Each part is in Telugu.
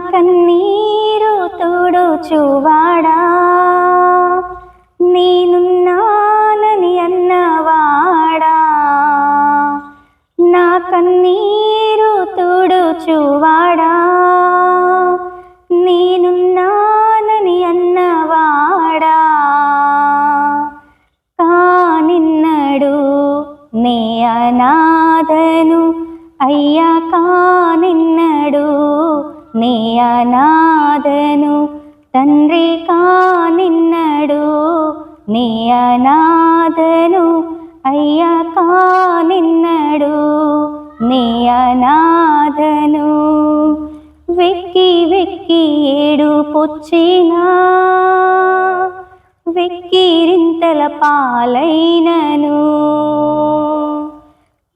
కన్నీరు తుడుచువాడా, నేనున్నానని అన్నవాడా, నా కన్నీరు తుడుచువాడా, నేనున్నానని అన్నవాడా, కానిన్నడు నే అనాథను అయ్యా, కానిన్నడు నే అనాథను తండ్రి, కానిన్నడు నే అనాథను అయ్యా, కానిన్నడు నే అనాథను. వెక్కి వెక్కి ఏడుపొచ్చినా, వెక్కిరింతల పాలైనను,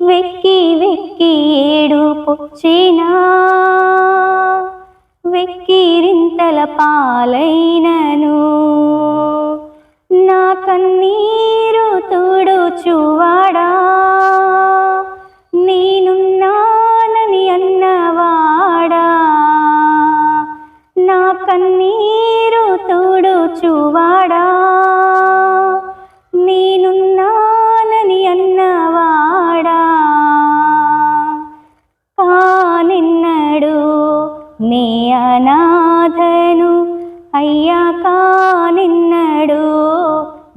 వెక్కి వెక్కి ఏడుపొచ్చినా, వెక్కిరింతల పాలైనను, నా కన్నీరు తుడుచువాడా, నేనున్నానని అన్నవాడా, నా కన్నీరు తుడుచువాడా, నేనున్నానని అన్నవాడా, కానిన్నడు నే అనాథను అయ్యా, కానిన్నడు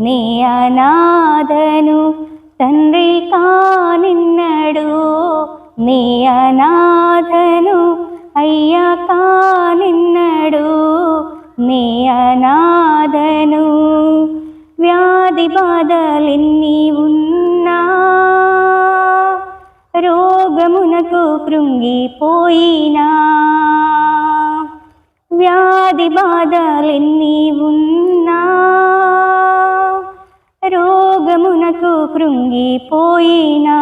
నే అనాథను తండ్రి, కానిన్నడు నే అనాథను అయ్యా, కానిన్నడు నే అనాథను. వ్యాధి బాధలెన్ని ఉన్నా, రోగమునకు కృంగిపోయినా, వ్యాధి బాధలెన్ని ఉన్నా, రోగమునకు కృంగిపోయినా,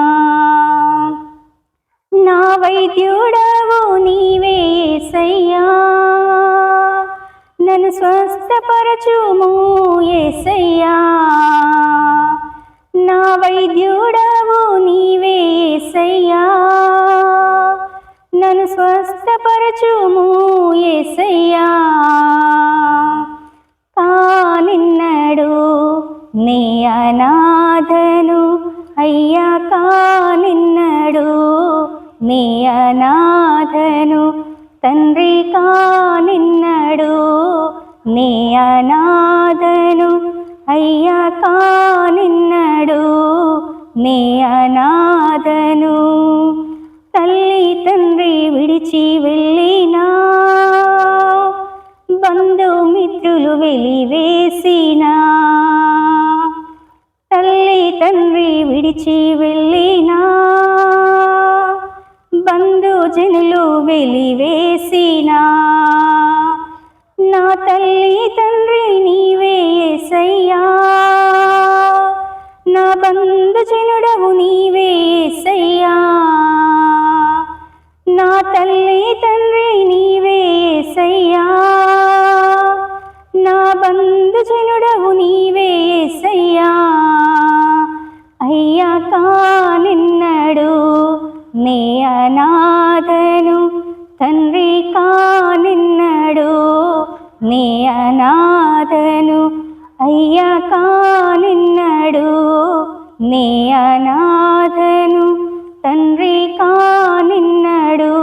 నా వైద్యుడవు నీవే యేసయ్యా, నన్ను స్వస్థపరచుము యేసయ్యా, నా వైద్యుడవు నీవే యేసయ్యా, నన్ను స్వస్థపరచుము యేసయ్యా, కానిన్నడు నే అనాథను అయ్యా, కానిన్నడు నే అనాథను తండ్రి, కానిన్నడు నే అనాథను అయ్యా, కానిన్నడు నే అనాథను. తల్లి తండ్రి విడిచి వెళ్ళినా, బంధుమిత్రులు వెలివేసినా, తల్లి తండ్రి విడిచి వెళ్ళినా, బంధుజనులు వెలివేసినా, నా తల్లి తండ్రి నీవే యేసయ్యా, నా బంధుజనుడవు నీవే యేసయ్యా, నా తల్లి తండ్రి నీవే యేసయ్యా, నా బంధుజనుడవు నీవే యేసయ్యా, అయ్యా, కానిన్నడు నే అనాథను తండ్రి, కానిన్నడు నే అనాథను అయ్యా, కానిన్నడు నే అనాథను తండ్రి, కానిన్నడు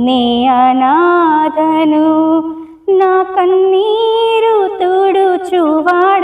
నే అనాథను, నా కన్నీరు తుడుచువాడా,